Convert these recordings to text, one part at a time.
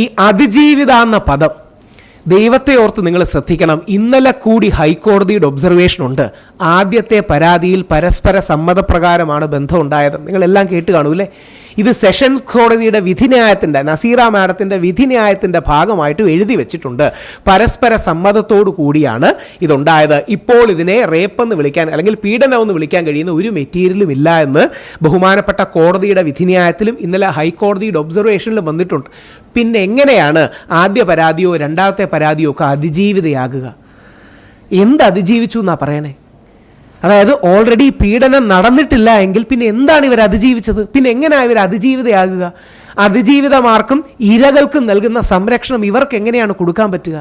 ഈ അതിജീവിത എന്ന പദം ദൈവത്തെ ഓർത്ത് നിങ്ങൾ ശ്രദ്ധിക്കണം. ഇന്നലെ കൂടി ഹൈക്കോടതിയുടെ ഒബ്സർവേഷൻ ഉണ്ട്. ആദ്യത്തെ പരാതിയിൽ പരസ്പര സമ്മതപ്രകാരമാണ് ബന്ധം ഉണ്ടായത്. നിങ്ങളെല്ലാം കേട്ട് കാണൂല്ലേ? ഇത് സെഷൻസ് കോടതിയുടെ വിധിന്യായത്തിൻ്റെ, നസീറ മാഡത്തിൻ്റെ വിധിന്യായത്തിൻ്റെ ഭാഗമായിട്ട് എഴുതി വെച്ചിട്ടുണ്ട്. പരസ്പര സമ്മതത്തോടു കൂടിയാണ് ഇതുണ്ടായത്. ഇപ്പോൾ ഇതിനെ റേപ്പെന്ന് വിളിക്കാൻ അല്ലെങ്കിൽ പീഡനമെന്ന് വിളിക്കാൻ കഴിയുന്ന ഒരു മെറ്റീരിയലും ഇല്ല എന്ന് ബഹുമാനപ്പെട്ട കോടതിയുടെ വിധിന്യായത്തിലും ഇന്നലെ ഹൈക്കോടതിയുടെ ഒബ്സർവേഷനിലും വന്നിട്ടുണ്ട്. പിന്നെ എങ്ങനെയാണ് ആദ്യ പരാതിയോ രണ്ടാമത്തെ പരാതിയോ ഒക്കെ അതിജീവിതയാകുക? എന്ത് അതിജീവിച്ചു എന്നാ പറയണേ? അതായത് ഓൾറെഡി പീഡനം നടന്നിട്ടില്ല എങ്കിൽ പിന്നെ എന്താണ് ഇവർ അതിജീവിച്ചത്? പിന്നെ എങ്ങനെയാണ് ഇവർ അതിജീവിതയാകുക? അതിജീവിതമാർക്കും ഇരകൾക്കും നൽകുന്ന സംരക്ഷണം ഇവർക്ക് എങ്ങനെയാണ് കൊടുക്കാൻ പറ്റുക?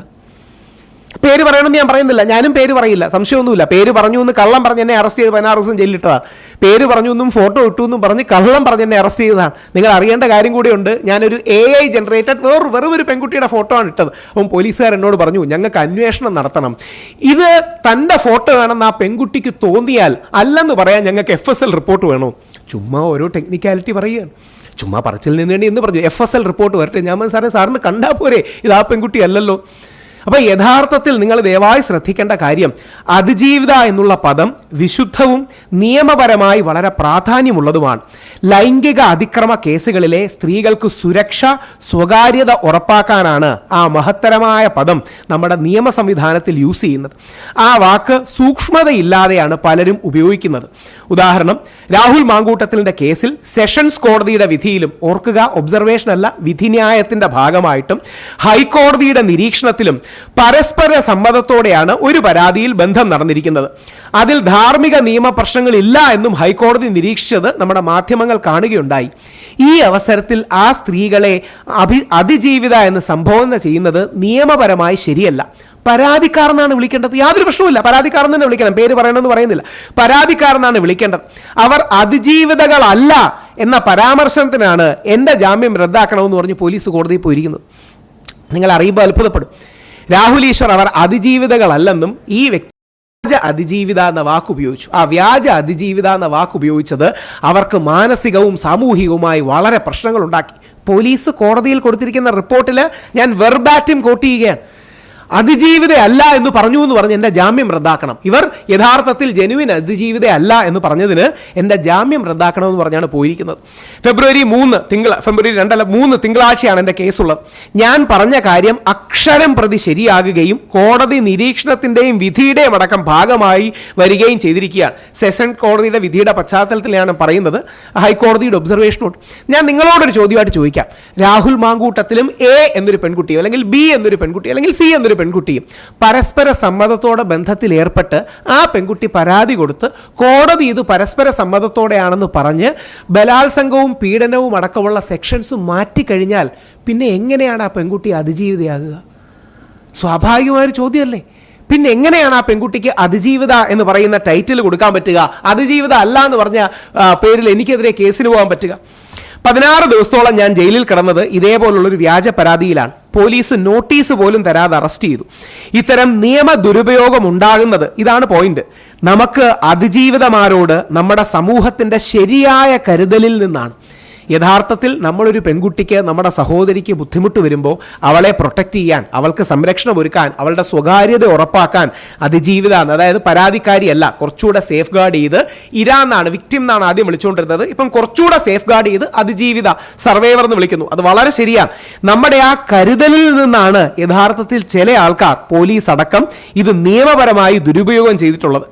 പേര് പറയണമെന്ന് ഞാൻ പറയുന്നില്ല, ഞാനും പേര് പറയില്ല, സംശയമൊന്നുമില്ല. പേര് പറഞ്ഞു എന്ന് കള്ളം പറഞ്ഞ് എന്നെ അറസ്റ്റ് ചെയ്ത് 16 ദിവസം ജയിലിലിട്ടതാണ്. പേര് പറഞ്ഞു എന്നും ഫോട്ടോ ഇട്ടു എന്നും പറഞ്ഞ് കള്ളം പറഞ്ഞ് എന്നെ അറസ്റ്റ് ചെയ്തതാണ്. നിങ്ങൾ അറിയേണ്ട കാര്യം കൂടിയുണ്ട്. ഞാനൊരു AI ജനറേറ്റഡ് വെറും ഒരു പെൺകുട്ടിയുടെ ഫോട്ടോ ആണ് ഇട്ടത്. അപ്പം പോലീസുകാർ എന്നോട് പറഞ്ഞു ഞങ്ങൾക്ക് അന്വേഷണം നടത്തണം, ഇത് തൻ്റെ ഫോട്ടോ ആണെന്ന് ആ പെൺകുട്ടിക്ക് തോന്നിയാൽ അല്ലെന്ന് പറയാൻ ഞങ്ങൾക്ക് FSL റിപ്പോർട്ട് വേണോ? ചുമ്മാ ഓരോ ടെക്നിക്കാലിറ്റി പറയുകയാണ്. ചുമ്മാ പറച്ചിൽ നിന്ന് വേണ്ടി എന്ന് പറഞ്ഞു FSL റിപ്പോർട്ട് വരട്ടെ. ഞാൻ സാറിന് കണ്ടാൽ പോരെ ഇത് ആ പെൺകുട്ടി അല്ലല്ലോ. അപ്പോൾ യഥാർത്ഥത്തിൽ നിങ്ങൾ ദയവായി ശ്രദ്ധിക്കേണ്ട കാര്യം, അതിജീവിത എന്നുള്ള പദം വിശുദ്ധവും നിയമപരമായി വളരെ പ്രാധാന്യമുള്ളതുമാണ്. ലൈംഗിക അതിക്രമ കേസുകളിലെ സ്ത്രീകൾക്ക് സുരക്ഷ, സ്വകാര്യത ഉറപ്പാക്കാനാണ് ആ മഹത്തരമായ പദം നമ്മുടെ നിയമ സംവിധാനത്തിൽ യൂസ് ചെയ്യുന്നത്. ആ വാക്ക് സൂക്ഷ്മതയില്ലാതെയാണ് പലരും ഉപയോഗിക്കുന്നത്. ഉദാഹരണം, രാഹുൽ മാങ്കൂട്ടത്തിലിൻ്റെ കേസിൽ സെഷൻസ് കോടതിയുടെ വിധിയിലും, ഓർക്കുക ഒബ്സർവേഷൻ അല്ല വിധിന്യായത്തിൻ്റെ ഭാഗമായിട്ടും ഹൈക്കോടതിയുടെ നിരീക്ഷണത്തിലും പരസ്പര സമ്മതത്തോടെയാണ് ഒരു പരാതിയിൽ ബന്ധം നടന്നിരിക്കുന്നത്. അതിൽ ധാർമ്മിക നിയമ പ്രശ്നങ്ങളില്ല എന്നും ഹൈക്കോടതി നിരീക്ഷിച്ചത് നമ്മുടെ മാധ്യമങ്ങൾ കാണുകയുണ്ടായി. ഈ അവസരത്തിൽ ആ സ്ത്രീകളെ അതിജീവിത എന്ന് സംബോധന ചെയ്യുന്നത് നിയമപരമായി ശരിയല്ല. പരാതിക്കാരനാണ് വിളിക്കേണ്ടത്, യാതൊരു പ്രശ്നവുമില്ല. പരാതിക്കാരൻ തന്നെ വിളിക്കണം, പേര് പറയണമെന്ന് പറയുന്നില്ല. പരാതിക്കാരനാണ് വിളിക്കേണ്ടത്. അവർ അതിജീവിതകളല്ല എന്ന പരാമർശനത്തിനാണ് എൻ്റെ ജാമ്യം റദ്ദാക്കണമെന്ന് പറഞ്ഞ് പോലീസ് കോടതിയിൽ പോയിരിക്കുന്നത്. നിങ്ങൾ അറിയുമ്പോൾ അത്ഭുതപ്പെടും. രാഹുൽ ഈശ്വർ അവർ അതിജീവിതകളല്ലെന്നും ഈ വ്യക്തി വ്യാജ അതിജീവിത എന്ന വാക്ക് ഉപയോഗിച്ചു. ആ വ്യാജ അതിജീവിത എന്ന വാക്ക് ഉപയോഗിച്ചത് അവർക്ക് മാനസികവും സാമൂഹികവുമായി വളരെ പ്രശ്നങ്ങൾ ഉണ്ടാക്കി. പോലീസ് കോടതിയിൽ കൊടുത്തിരിക്കുന്ന റിപ്പോർട്ടിൽ ഞാൻ വെർബാറ്റിം കോട്ട് ചെയ്യുകയാണ്. അതിജീവിത അല്ല എന്ന് പറഞ്ഞു എന്ന് പറഞ്ഞ് എൻ്റെ ജാമ്യം റദ്ദാക്കണം. ഇവർ യഥാർത്ഥത്തിൽ ജെനുവിൻ അതിജീവിത അല്ല എന്ന് പറഞ്ഞതിന് എൻ്റെ ജാമ്യം റദ്ദാക്കണമെന്ന് പറഞ്ഞാണ് പോയിരിക്കുന്നത്. ഫെബ്രുവരി 2 തിങ്കളാഴ്ചയാണ് എൻ്റെ കേസുള്ളത്. ഞാൻ പറഞ്ഞ കാര്യം അക്ഷരം പ്രതി ശരിയാകുകയും കോടതി നിരീക്ഷണത്തിൻ്റെയും വിധിയുടെയും അടക്കം ഭാഗമായി വരികയും ചെയ്തിരിക്കുകയാണ്. സെഷൻ കോടതിയുടെ വിധിയുടെ പശ്ചാത്തലത്തിലാണ് പറയുന്നത്. ഹൈക്കോടതിയുടെ ഒബ്സർവേഷനോട് ഞാൻ നിങ്ങളോടൊരു ചോദ്യമായിട്ട് ചോദിക്കാം. രാഹുൽ മാങ്കൂട്ടത്തിലും A എന്നൊരു പെൺകുട്ടിയോ അല്ലെങ്കിൽ B എന്നൊരു പെൺകുട്ടി അല്ലെങ്കിൽ C എന്നൊരു പെൺകുട്ടിയും പരസ്പര സമ്മതത്തോടെ ബന്ധത്തിൽ ഏർപ്പെട്ട് ആ പെൺകുട്ടി പരാതി കൊടുത്ത് കോടതി ഇത് പരസ്പര സമ്മതത്തോടെയാണെന്ന് പറഞ്ഞ് ബലാത്സംഗവും പീഡനവും അടക്കമുള്ള സെക്ഷൻസ് മാറ്റിക്കഴിഞ്ഞാൽ പിന്നെ എങ്ങനെയാണ് ആ പെൺകുട്ടി അതിജീവിതയാകുക? സ്വാഭാവികമായൊരു ചോദ്യമല്ലേ. പിന്നെ എങ്ങനെയാണ് ആ പെൺകുട്ടിക്ക് അതിജീവിത എന്ന് പറയുന്ന ടൈറ്റിൽ കൊടുക്കാൻ പറ്റുക? അതിജീവിത അല്ല എന്ന് പറഞ്ഞ പേരിൽ എനിക്കെതിരെ കേസിന് പോകാൻ പറ്റുക? 16 ദിവസത്തോളം ഞാൻ ജയിലിൽ കിടന്നത് ഇതേപോലുള്ളൊരു വ്യാജ പരാതിയിലാണ്. പോലീസ് നോട്ടീസ് പോലും തരാതെ അറസ്റ്റ് ചെയ്തു. ഇത്തരം നിയമ ദുരുപയോഗം ഉണ്ടാകുന്നത്, ഇതാണ് പോയിന്റ്, നമുക്ക് അതിജീവിതമാരോട് നമ്മുടെ സമൂഹത്തിൻ്റെ ശരിയായ കരുതലിൽ നിന്നാണ്. യഥാർത്ഥത്തിൽ നമ്മളൊരു പെൺകുട്ടിക്ക്, നമ്മുടെ സഹോദരിക്ക് ബുദ്ധിമുട്ട് വരുമ്പോൾ അവളെ പ്രൊട്ടക്റ്റ് ചെയ്യാൻ, അവൾക്ക് സംരക്ഷണം ഒരുക്കാൻ, അവളുടെ സ്വകാര്യത ഉറപ്പാക്കാൻ അതിജീവിത, അതായത് പരാതിക്കാരിയല്ല, കുറച്ചുകൂടെ സേഫ് ഗാർഡ് ചെയ്ത്, ഇര എന്നാണ്, വിക്ടിം എന്നാണ് ആദ്യം വിളിച്ചുകൊണ്ടിരുന്നത്, ഇപ്പം കുറച്ചുകൂടെ സേഫ് ഗാർഡ് ചെയ്ത് അതിജീവിത, സർവൈവർ എന്ന് വിളിക്കുന്നു. അത് വളരെ ശരിയാണ്. നമ്മുടെ ആ കരുതലിൽ നിന്നാണ് യഥാർത്ഥത്തിൽ ചില ആൾക്കാർ, പോലീസ് അടക്കം, ഇത് നിയമപരമായി ദുരുപയോഗം ചെയ്തിട്ടുള്ളത്.